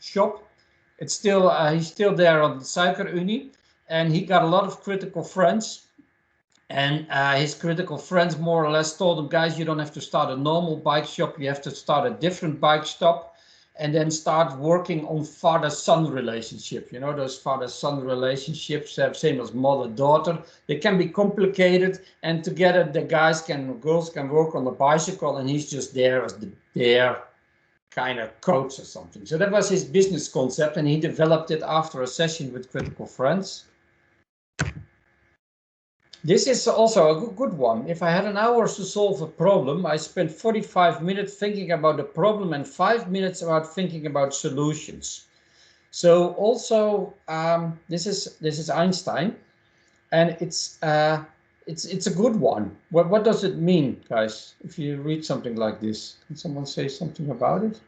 shop. It's still he's still there on the Suikerunie, and he got a lot of critical friends. And his critical friends more or less told him, guys, you don't have to start a normal bike shop. You have to start a different bike shop and then start working on father-son relationship. You know, those father-son relationships, same as mother-daughter. They can be complicated, and together the girls can work on the bicycle, and he's just there as their kind of coach or something. So that was his business concept, and he developed it after a session with critical friends. This is also a good one. If I had an hour to solve a problem, I spent 45 minutes thinking about the problem and 5 minutes about thinking about solutions. So also, this is Einstein, and it's a good one. What does it mean, guys? If you read something like this, can someone say something about it?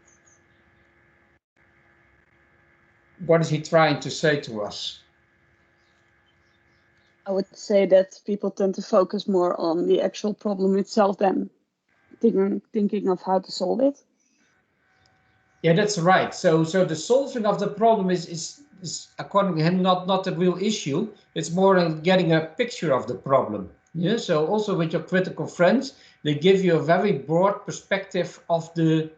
What is he trying to say to us? I would say that people tend to focus more on the actual problem itself than thinking of how to solve it. Yeah, that's right. So the solving of the problem is according to him not the real issue. It's more like getting a picture of the problem. Yeah. So also with your critical friends, they give you a very broad perspective of the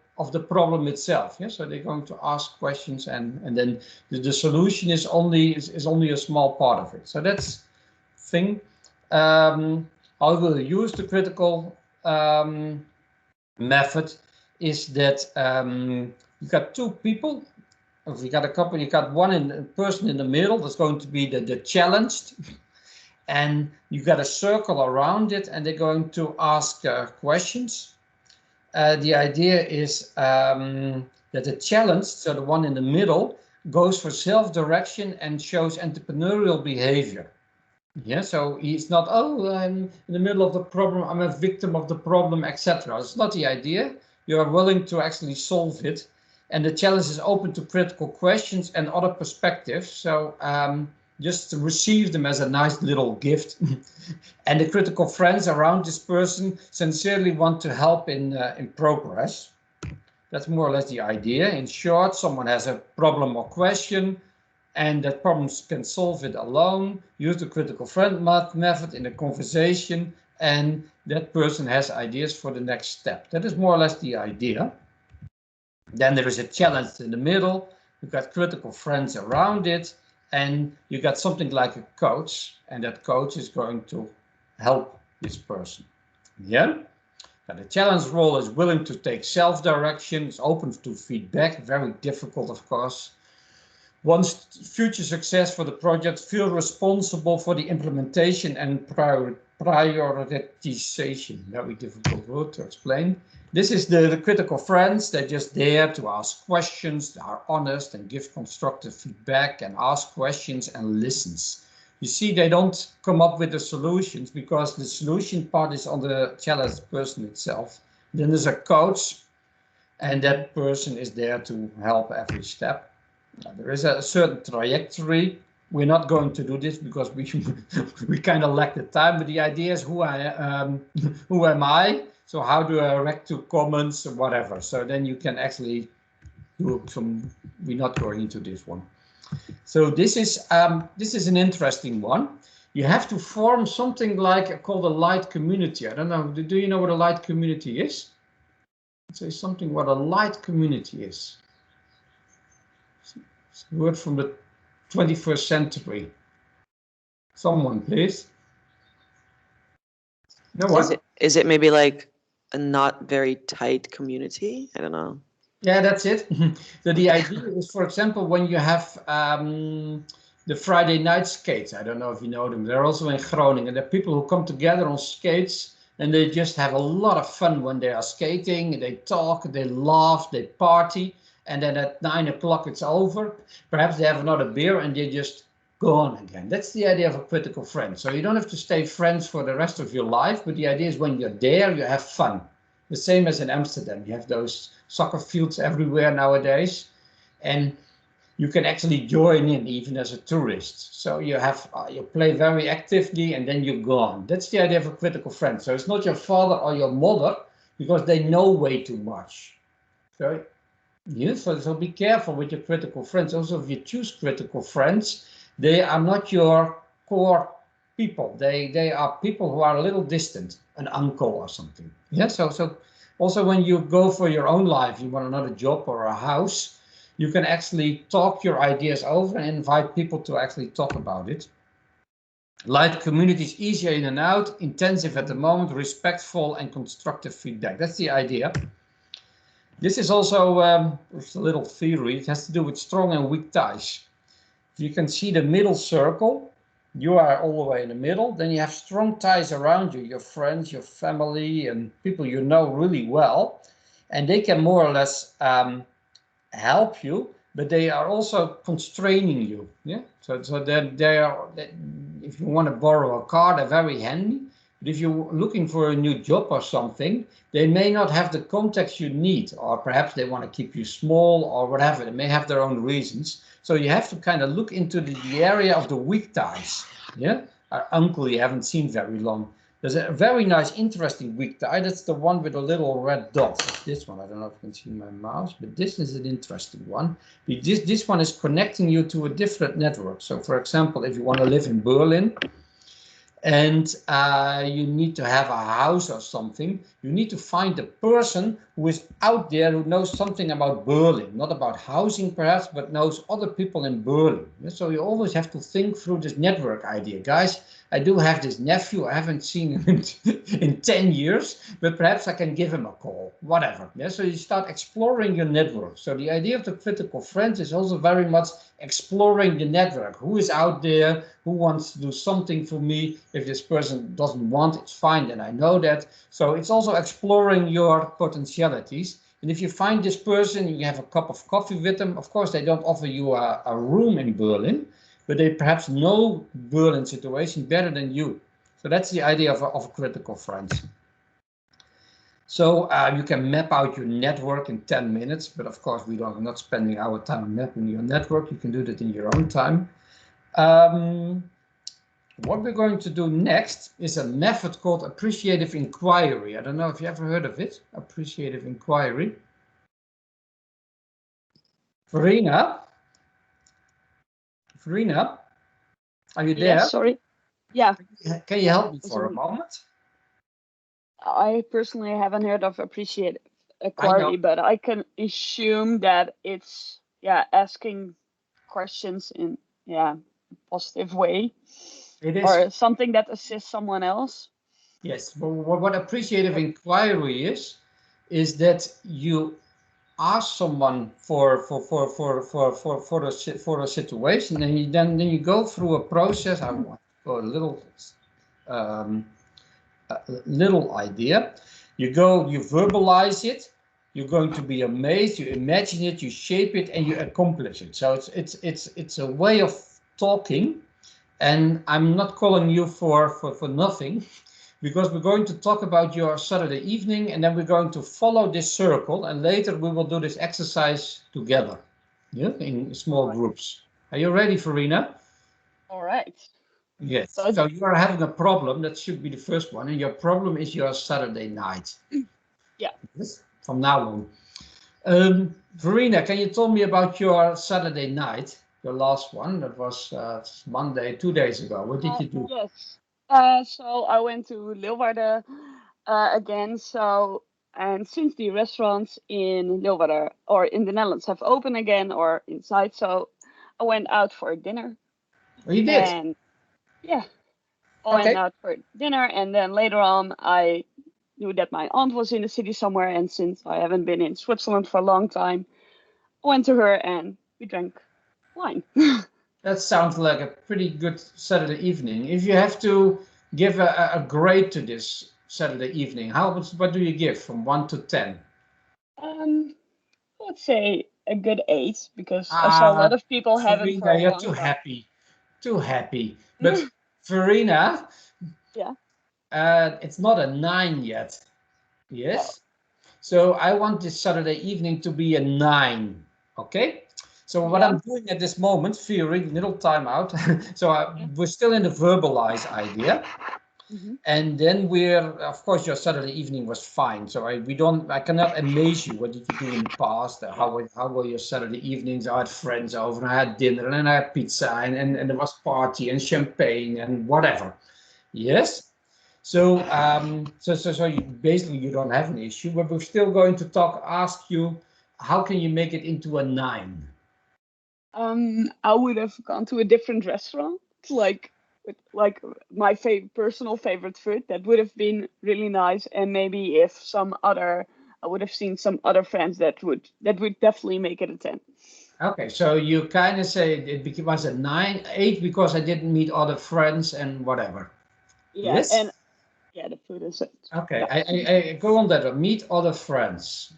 problem itself. Yeah. So they're going to ask questions, and then the solution is only a small part of it. So that's thing. How we'll use the critical method is that you got two people. If you got a couple, you got one person in the middle that's going to be the challenged, and you got a circle around it, and they're going to ask questions. The idea is that the challenged, so the one in the middle, goes for self-direction and shows entrepreneurial behavior. Yeah, so he's not, oh, I'm in the middle of the problem, I'm a victim of the problem, etc. It's not the idea. You are willing to actually solve it. And the challenge is open to critical questions and other perspectives. So just to receive them as a nice little gift. And the critical friends around this person sincerely want to help in progress. That's more or less the idea. In short, someone has a problem or question, and that problems can solve it alone, use the critical friend method in a conversation, and that person has ideas for the next step. That is more or less the idea. Then there is a challenge in the middle, you've got critical friends around it, and you got something like a coach, and that coach is going to help this person. Yeah? Now, the challenge role is willing to take self-direction, is open to feedback, very difficult, of course. Wants future success for the project, feel responsible for the implementation and prioritization. Very difficult word to explain. This is the critical friends. They're just there to ask questions, they are honest and give constructive feedback and ask questions and listens. You see, they don't come up with the solutions because the solution part is on the challenged person itself. Then there's a coach, and that person is there to help every step. There is a certain trajectory. We're not going to do this because we kind of lack the time, but the idea is who am I? So how do I react to comments or whatever? So then you can actually do some, we're not going into this one. So this is an interesting one. You have to form something like called a light community. I don't know, do you know what a light community is? Say something what a light community is. It's a word from the 21st century. Someone, please. No one? Is it maybe like a not very tight community? I don't know. Yeah, that's it. So the idea is, for example, when you have the Friday night skates, I don't know if you know them, they're also in Groningen. There are people who come together on skates and they just have a lot of fun when they are skating. They talk, they laugh, they party. And then at 9 o'clock it's over. Perhaps they have another beer and they just go on again. That's the idea of a critical friend. So you don't have to stay friends for the rest of your life, but the idea is when you're there, you have fun. The same as in Amsterdam. You have those soccer fields everywhere nowadays, and you can actually join in even as a tourist. So you have you play very actively and then you're gone. That's the idea of a critical friend. So it's not your father or your mother because they know way too much. So Yeah, so be careful with your critical friends. Also, if you choose critical friends, they are not your core people. They are people who are a little distant, an uncle or something. Yeah, so also when you go for your own life, you want another job or a house, you can actually talk your ideas over and invite people to actually talk about it. Light communities, easier in and out, intensive at the moment, respectful and constructive feedback. That's the idea. This is also it's a little theory. It has to do with strong and weak ties. You can see the middle circle. You are all the way in the middle. Then you have strong ties around you, your friends, your family, and people you know really well. And they can more or less help you, but they are also constraining you. Yeah. So they are. If you want to borrow a car, they're very handy. But if you're looking for a new job or something, they may not have the contacts you need, or perhaps they want to keep you small or whatever. They may have their own reasons. So you have to kind of look into the area of the weak ties. Yeah. Our uncle you haven't seen very long. There's a very nice, interesting weak tie. That's the one with a little red dot. This one, I don't know if you can see my mouse, but this is an interesting one. This one is connecting you to a different network. So for example, if you want to live in Berlin, and you need to have a house or something, you need to find a person who is out there who knows something about Berlin, not about housing perhaps, but knows other people in Berlin. So you always have to think through this network idea. Guys, I do have this nephew, I haven't seen him in 10 years, but perhaps I can give him a call, whatever. Yeah, so you start exploring your network. So the idea of the critical friends is also very much exploring the network. Who is out there? Who wants to do something for me? If this person doesn't want, it's fine, then I know that. So it's also exploring your potentialities. And if you find this person, you have a cup of coffee with them. Of course, they don't offer you a room in Berlin, but they perhaps know Berlin situation better than you. So that's the idea of critical friends. So you can map out your network in 10 minutes, but of course we're not spending our time mapping your network. You can do that in your own time. What we're going to do next is a method called appreciative inquiry. I don't know if you ever heard of it, appreciative inquiry. Verena, are you there? Yes, sorry. Yeah. Can you help me for a moment? I personally haven't heard of appreciative inquiry, but I can assume that it's asking questions in a positive way. It is. Or something that assists someone else. Yes, but what appreciative inquiry is that you ask someone for a situation, and then you go through a process. I want a little idea. You verbalize it. You're going to be amazed. You imagine it, you shape it, and you accomplish it. So it's a way of talking. And I'm not calling you for nothing, because we're going to talk about your Saturday evening, and then we're going to follow this circle, and later we will do this exercise together, in small groups. Are you ready, Verena? All right. Yes. So you are having a problem. That should be the first one, and your problem is your Saturday night. Yeah. Yes. From now on. Verena, can you tell me about your Saturday night? Your last one, that was Monday, 2 days ago. What did you do? Yes. So I went to Leeuwarden again. And since the restaurants in Leeuwarden or in the Netherlands have opened again or inside, so I went out for dinner. Oh, you did? And I went out for dinner, and then later on I knew that my aunt was in the city somewhere, and since I haven't been in Switzerland for a long time, I went to her and we drank wine. That sounds like a pretty good Saturday evening. If you have to give a grade to this Saturday evening, what do you give from 1 to 10? I would say a good 8, because I saw a lot of people haven't for a you're long too time. too happy. But Verena, it's not a 9 yet. Yes. So I want this Saturday evening to be a 9. Okay. So what I'm doing at this moment, Fury, little time out. So we're still in the verbalize idea. And then of course, your Saturday evening was fine. So I cannot amaze you. What did you do in the past? How were your Saturday evenings? I had friends over, and I had dinner, and then I had pizza, and there was party and champagne and whatever. Yes. So, basically you don't have an issue, but we're still going to ask you, how can you make it into a 9? I would have gone to a different restaurant, like my personal favorite food. That would have been really nice, and maybe if I would have seen some other friends that would definitely make it a 10. Okay, so you kind of say it was a 9, 8 because I didn't meet other friends and whatever. Yeah, yes? and yeah, the food is it. Okay, yeah. I go on that one. Meet other friends.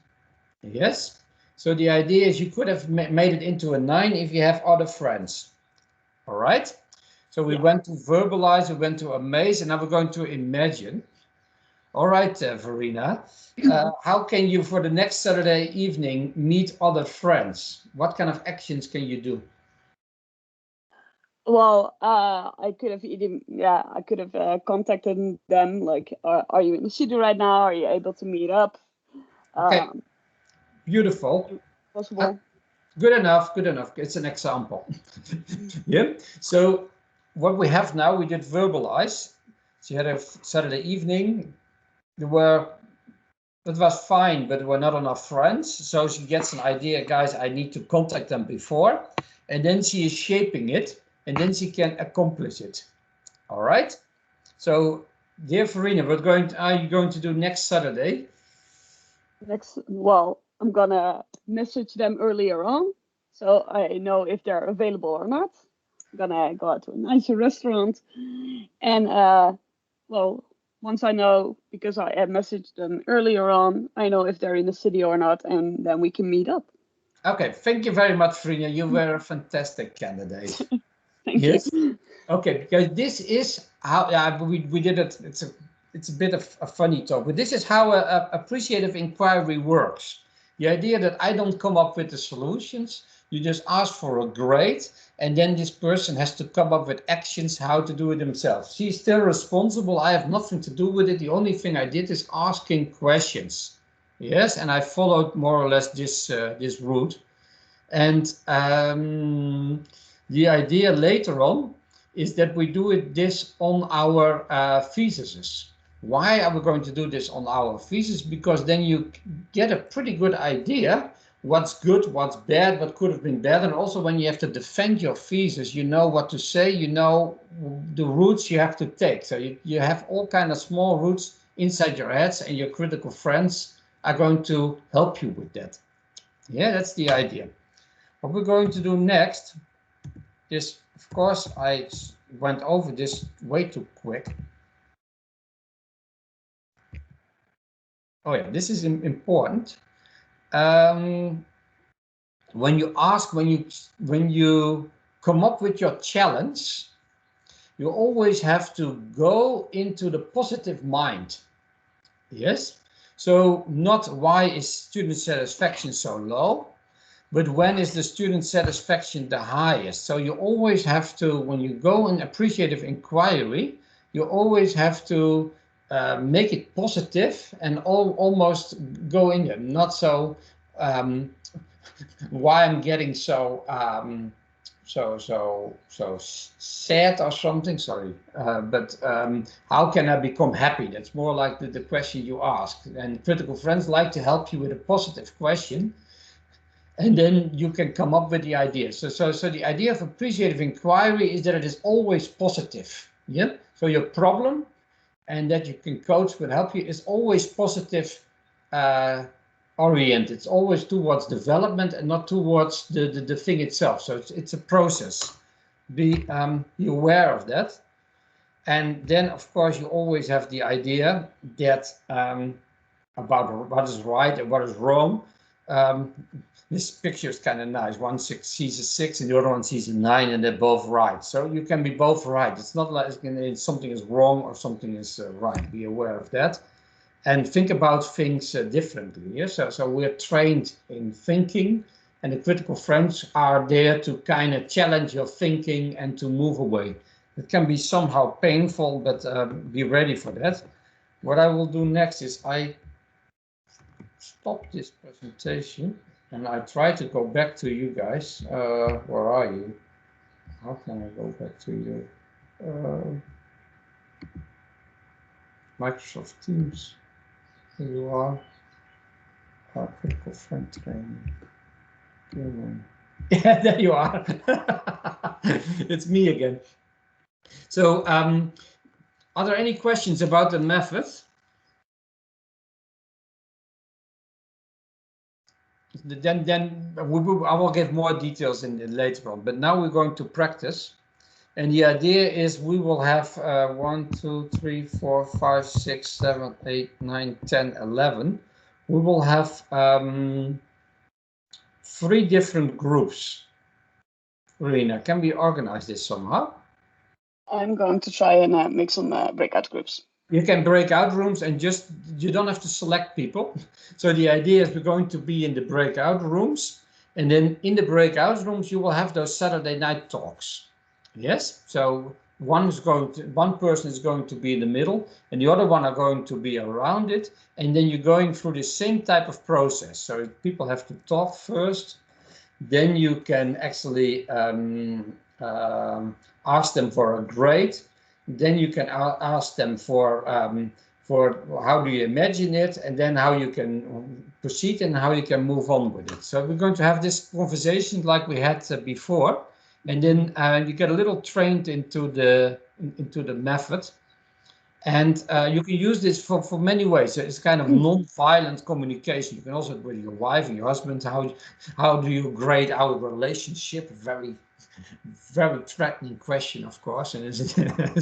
Yes. So the idea is you could have made it into a 9 if you have other friends. All right. So we went to verbalize, we went to amaze, and now we're going to imagine. All right, Verena. How can you, for the next Saturday evening, meet other friends? What kind of actions can you do? Well, I could have contacted them, like, are you in the city right now? Are you able to meet up? Okay, beautiful. Possible. Good enough, good enough. It's an example. Yeah, so what we have now, we did verbalize. She had a Saturday evening. It was fine, but there were not enough friends. So she gets an idea, guys, I need to contact them before. And then she is shaping it, and then she can accomplish it. All right. So, dear Verena, what are you going to do next Saturday? Well, I'm gonna message them earlier on, so I know if they're available or not. I'm gonna go out to a nicer restaurant, and well, once I know, because I had messaged them earlier on, I know if they're in the city or not, and then we can meet up. Okay, thank you very much, Verena. You were a fantastic candidate. Thank you. Okay, because this is how we did it. It's a bit of a funny talk, but this is how a appreciative inquiry works. The idea that I don't come up with the solutions, you just ask for a grade, and then this person has to come up with actions how to do it themselves. She's still responsible. I have nothing to do with it. The only thing I did is asking questions. Yes, and I followed more or less this route. And the idea later on is that we do this on our theses. Why are we going to do this on our thesis? Because then you get a pretty good idea what's good, what's bad, what could have been better. And also when you have to defend your thesis, you know what to say, you know the routes you have to take. So you have all kind of small routes inside your heads, and your critical friends are going to help you with that. Yeah, that's the idea. What we're going to do next is, of course, I went over this way too quick. Oh yeah, this is important. When you come up with your challenge, you always have to go into the positive mind. Yes. So not why is student satisfaction so low, but when is the student satisfaction the highest? So you always have to, when you go in appreciative inquiry, you always have to make it positive and almost go in there. Not so why I'm getting so sad or something. Sorry, but how can I become happy? That's more like the question you ask. And critical friends like to help you with a positive question. And then you can come up with the idea. So the idea of appreciative inquiry is that it is always positive. Yeah. So your problem, and that you can coach will help you, is always positive oriented. It's always towards development and not towards the thing itself. So it's a process. Be aware of that. And then of course you always have the idea that about what is right and what is wrong. This picture is kind of nice. One sees a 6 and the other one sees a 9, and they're both right. So you can be both right. It's not like something is wrong or something is right. Be aware of that. And think about things differently. Yeah? So we're trained in thinking, and the critical friends are there to kind of challenge your thinking and to move away. It can be somehow painful, but be ready for that. What I will do next is I stop this presentation and I try to go back to you guys. Where are you? How can I go back to you? Microsoft Teams. Here you are. Critical friend training. Yeah, there you are. It's me again. So, are there any questions about the method? Then I will give more details in later on. But now we're going to practice. And the idea is we will have 1, 2, 3, 4, 5, 6, 7, 8, 9, 10, 11. We will have 3 different groups. Rina, can we organize this somehow? I'm going to try and make some breakout groups. You can break out rooms and just, you don't have to select people. So the idea is we're going to be in the breakout rooms. And then in the breakout rooms, you will have those Saturday night talks. Yes, so one person is going to be in the middle and the other one are going to be around it. And then you're going through the same type of process. So people have to talk first, then you can actually ask them for a grade. Then you can ask them for how do you imagine it, and then how you can proceed and how you can move on with it. So we're going to have this conversation like we had before. And then you get a little trained into the method, and you can use this for many ways. So it's kind of non-violent communication. You can also with your wife and your husband. How do you grade our relationship? Very threatening question, of course. And it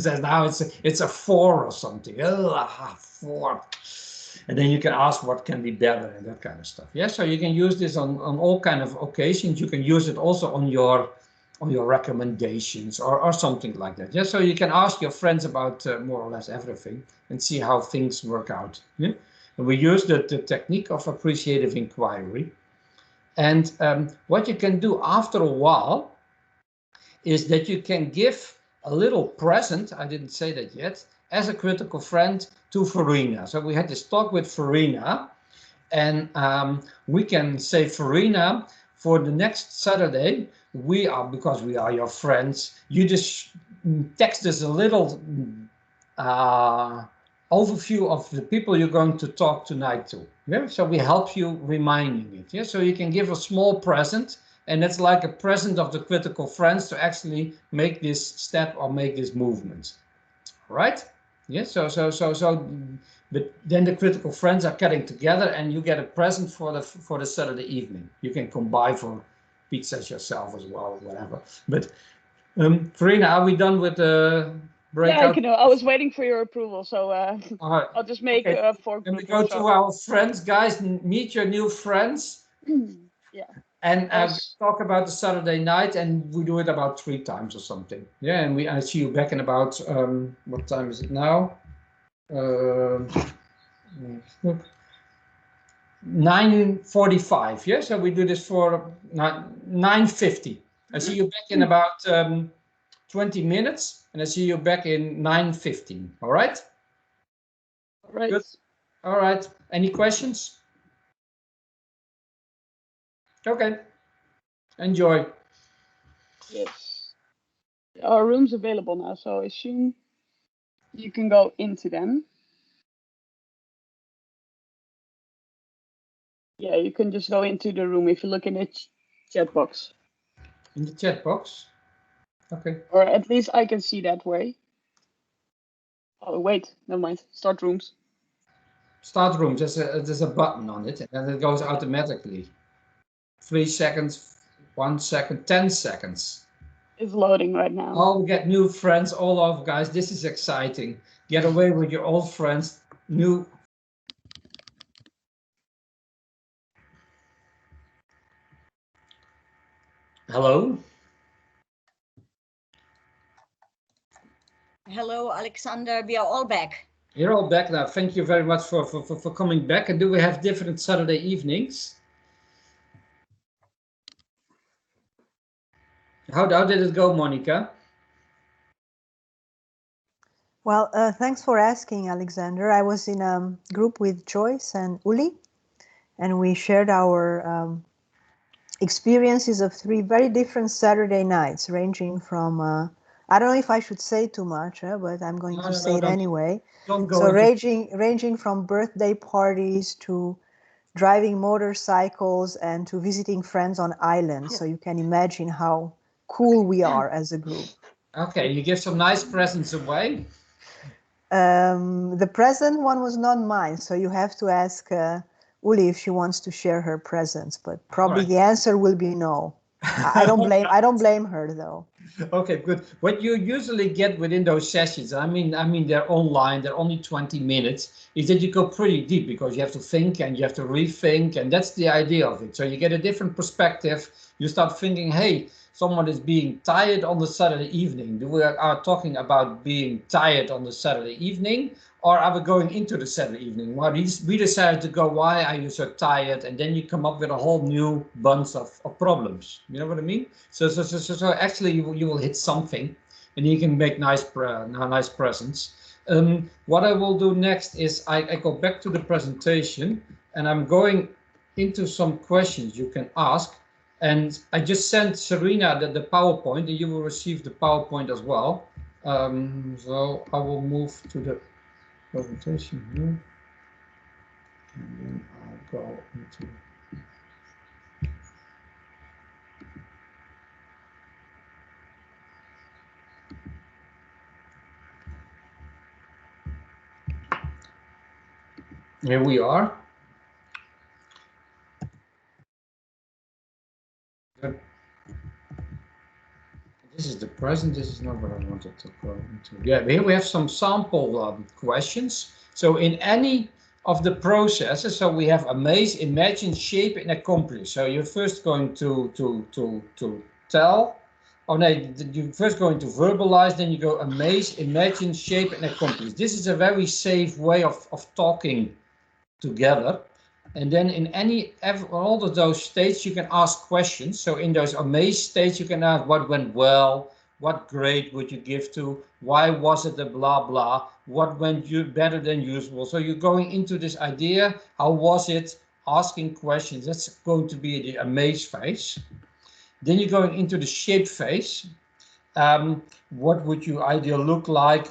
says now it's a 4 or something. Oh, 4. And then you can ask what can be better and that kind of stuff. Yeah. So you can use this on all kind of occasions. You can use it also on your recommendations or something like that. Yeah, so you can ask your friends about more or less everything and see how things work out. Yeah? And we use the technique of appreciative inquiry. And what you can do after a while is that you can give a little present, I didn't say that yet, as a critical friend to Farina. So we had this talk with Farina, and we can say, Farina, for the next Saturday, because we are your friends, you just text us a little overview of the people you're going to talk tonight to. Yeah, so we help you reminding it. Yeah, so you can give a small present, and it's like a present of the critical friends to actually make this step or make this movement. Right? Yeah, but then the critical friends are getting together and you get a present for the Saturday evening. You can come by for pizzas yourself as well, whatever. But Farina, are we done with the breakout? Yeah, I was waiting for your approval, so right. I'll just make 4 groups. Then we go to our friends, guys. Meet your new friends. Yeah. And talk about the Saturday night, and we do it about 3 times or something. Yeah, and I see you back in about what time is it now? 9:45. Yeah, so we do this for 9:50. I see you back in about 20 minutes, and I see you back in 9:15. All right. All right. Good. All right. Any questions? Okay. Enjoy. Yes. There are rooms available now, so I assume you can go into them. Yeah, you can just go into the room if you look in the chat box. In the chat box? Okay. Or at least I can see that way. Oh, wait, never mind. Start rooms. Start rooms, there's a button on it, and then it goes automatically. 3 seconds, 1 second, 10 seconds. It's loading right now. Oh, we get new friends all over, guys. This is exciting. Get away with your old friends. New. Hello. Hello, Alexander. We are all back. You're all back now. Thank you very much for coming back. And do we have different Saturday evenings? How did it go, Monica? Well, thanks for asking, Alexander. I was in a group with Joyce and Uli, and we shared our experiences of 3 very different Saturday nights, ranging from, I don't know if I should say too much, but I'm going to say it anyway. Don't go So into... ranging from birthday parties to driving motorcycles and to visiting friends on islands. So you can imagine how cool we are as a group. Okay, you give some nice presents away. The present one was not mine, so you have to ask Uli if she wants to share her presents, but probably Right. the answer will be no. I don't blame her though. Okay, good. What you usually get within those sessions, I mean they're online, they're only 20 minutes, is that you go pretty deep because you have to think and you have to rethink, and that's the idea of it. So you get a different perspective. You start thinking, hey, someone is being tired on the Saturday evening. We are talking about being tired on the Saturday evening, or are we going into the Saturday evening? Well, we decided to go, why are you so tired? And then you come up with a whole new bunch of problems. You know what I mean? So actually you will hit something, and you can make nice presents. What I will do next is I go back to the presentation, and I'm going into some questions you can ask. And I just sent Serena the PowerPoint, and you will receive the PowerPoint as well. So I will move to the presentation here, and then I'll go into... Here we are. Good. This is the present. This is not what I wanted to go into. Yeah, here we have some sample questions. So in any of the processes, so we have amaze, imagine, shape, and accomplish. So you're first going to tell. Oh no, you're first going to verbalize, then you go amaze, imagine, shape, and accomplish. This is a very safe way of talking together. And then in all of those states, you can ask questions. So in those amaze states, you can ask what went well, what grade would you give to, why was it a blah blah, what went better than usual. So you're going into this idea, how was it, asking questions. That's going to be the amaze phase. Then you're going into the shape phase. What would your ideal look like?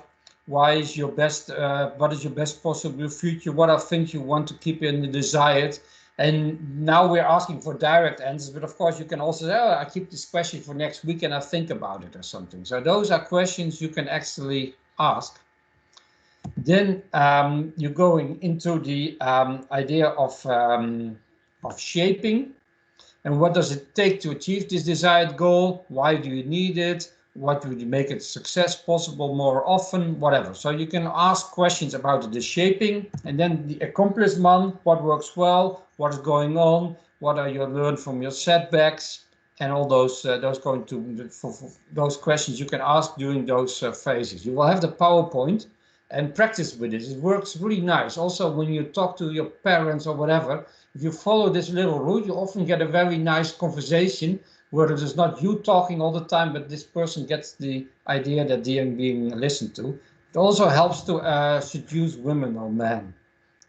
Why is your best, what is your best possible future? What are things you want to keep in the desired? And now we're asking for direct answers, but of course you can also say, oh, I keep this question for next week and I think about it or something. So those are questions you can actually ask. Then you're going into the idea of shaping. And what does it take to achieve this desired goal? Why do you need it? What would you make it success possible more often? Whatever. So you can ask questions about the shaping, and then the accomplishment, what works well, what is going on, what are you learned from your setbacks, and all those those questions you can ask during those phases. You will have the PowerPoint and practice with it. It works really nice. Also, when you talk to your parents or whatever, if you follow this little route, you often get a very nice conversation where it is not you talking all the time, but this person gets the idea that they are being listened to. It also helps to seduce women or men.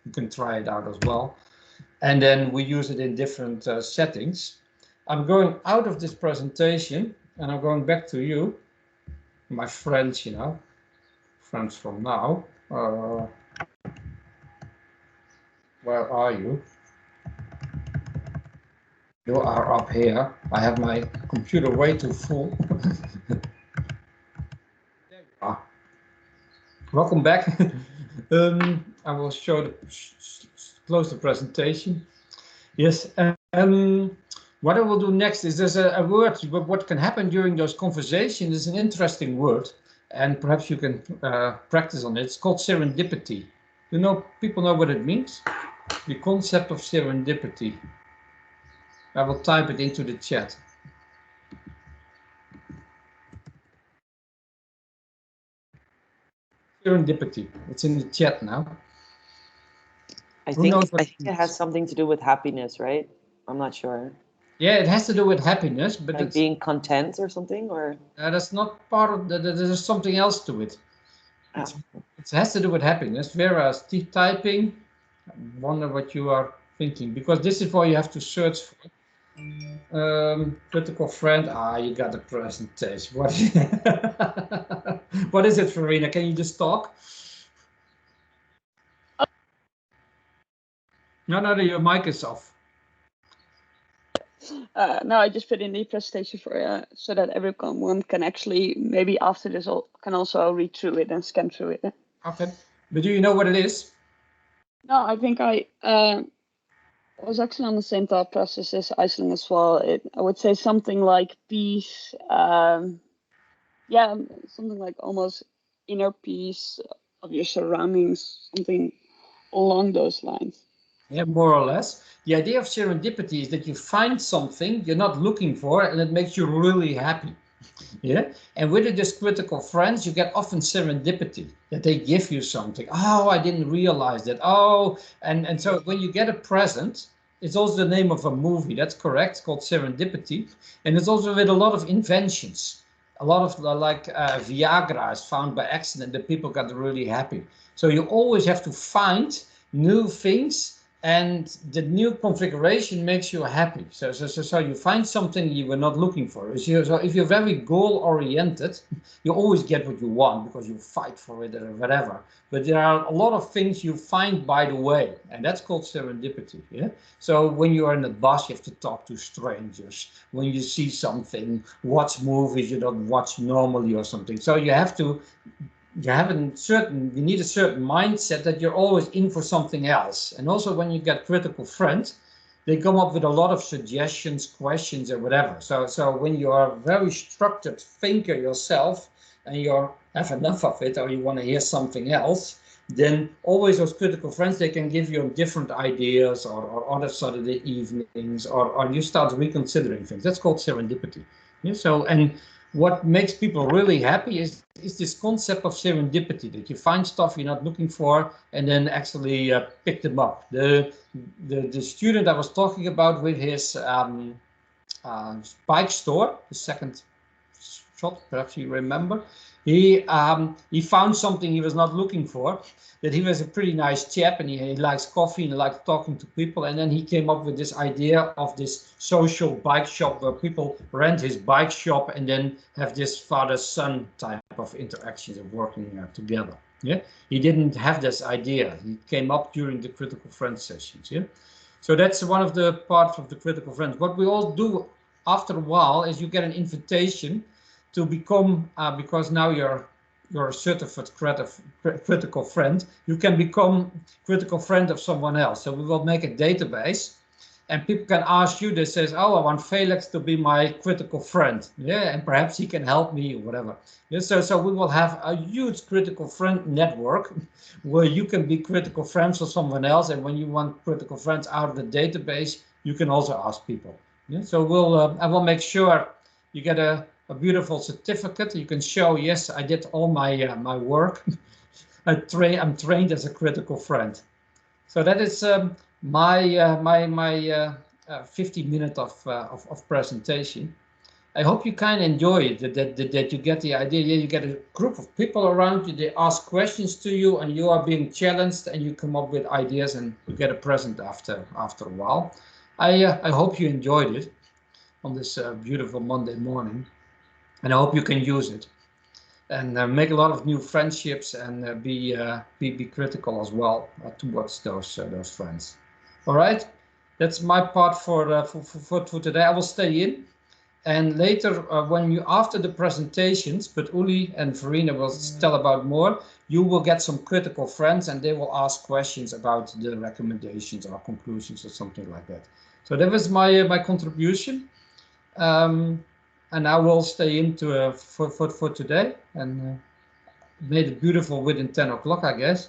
You can try it out as well. And then we use it in different settings. I'm going out of this presentation and I'm going back to you, my friends, friends from now. Where are you? You are up here. I have my computer way too full. There you are. Welcome back. I will close the presentation. Yes. What I will do next is there's a word. What can happen during those conversations is an interesting word, and perhaps you can practice on it. It's called serendipity. People know what it means? The concept of serendipity. I will type it into the chat. Serendipity. It's in the chat now. I think it has something to do with happiness, right? I'm not sure. Yeah, it has to do with happiness, but like being content or something, or that's not part of the. There's something else to it. It has to do with happiness. Whereas typing, I wonder what you are thinking, because this is why you have to search for. Critical friend. You got the presentation. What? What is it, Verena? Can you just talk? No, your mic is off. No, I just put in the presentation for so that everyone can actually, maybe after this can also read through it and scan through it. Okay, but do you know what it is? No, I think I was actually on the same thought process as Iceland as well. I would say something like peace. Yeah, something like almost inner peace of your surroundings, something along those lines. Yeah, more or less. The idea of serendipity is that you find something you're not looking for and it makes you really happy. Yeah, and with this critical friends, you get often serendipity, that they give you something. Oh, I didn't realize that. Oh, and so when you get a present, it's also the name of a movie. That's correct. It's called Serendipity, and it's also with a lot of inventions. A lot of Viagra is found by accident that people got really happy. So you always have to find new things, and the new configuration makes you happy. So you find something you were not looking for. So if you're very goal oriented, you always get what you want because you fight for it or whatever. But there are a lot of things you find by the way, and that's called serendipity. Yeah. So when you are in the bus, you have to talk to strangers. When you see something, watch movies you don't watch normally or something. So you have to. You need a certain mindset that you're always in for something else. And also when you get critical friends, they come up with a lot of suggestions, questions, or whatever. So when you are a very structured thinker yourself and you have enough of it, or you want to hear something else, then always those critical friends, they can give you different ideas or other Saturday evenings, or you start reconsidering things. That's called serendipity. Yeah, so, and what makes people really happy is this concept of serendipity, that you find stuff you're not looking for and then actually pick them up. The student I was talking about with his bike store, the second shot, perhaps you remember, he found something he was not looking for, that he was a pretty nice chap and he likes coffee and he likes talking to people, and then he came up with this idea of this social bike shop where people rent his bike shop and then have this father-son type of interactions of working together. Yeah, he didn't have this idea. He came up during the critical friends sessions. Yeah, so that's one of the parts of the critical friends. What we all do after a while is you get an invitation to become, because now you're a certified critical friend, you can become critical friend of someone else. So we will make a database and people can ask you, they says, oh, I want Felix to be my critical friend. Yeah, and perhaps he can help me or whatever. Yeah, so we will have a huge critical friend network where you can be critical friends of someone else. And when you want critical friends out of the database, you can also ask people. Yeah, so I will make sure you get a beautiful certificate. You can show, yes, I did all my my work. I'm trained as a critical friend. So that is my 50 minutes of presentation. I hope you kind of enjoy it, that you get the idea. Yeah, you get a group of people around you, they ask questions to you and you are being challenged and you come up with ideas and you get a present after a while. I hope you enjoyed it on this beautiful Monday morning, and I hope you can use it and make a lot of new friendships and be critical as well towards those friends. All right, that's my part for today. I will stay in, and later when you after the presentations, but Uli and Verena will tell about more. You will get some critical friends, and they will ask questions about the recommendations or conclusions or something like that. So that was my contribution. And I will stay into for today and made it beautiful within 10 o'clock, I guess.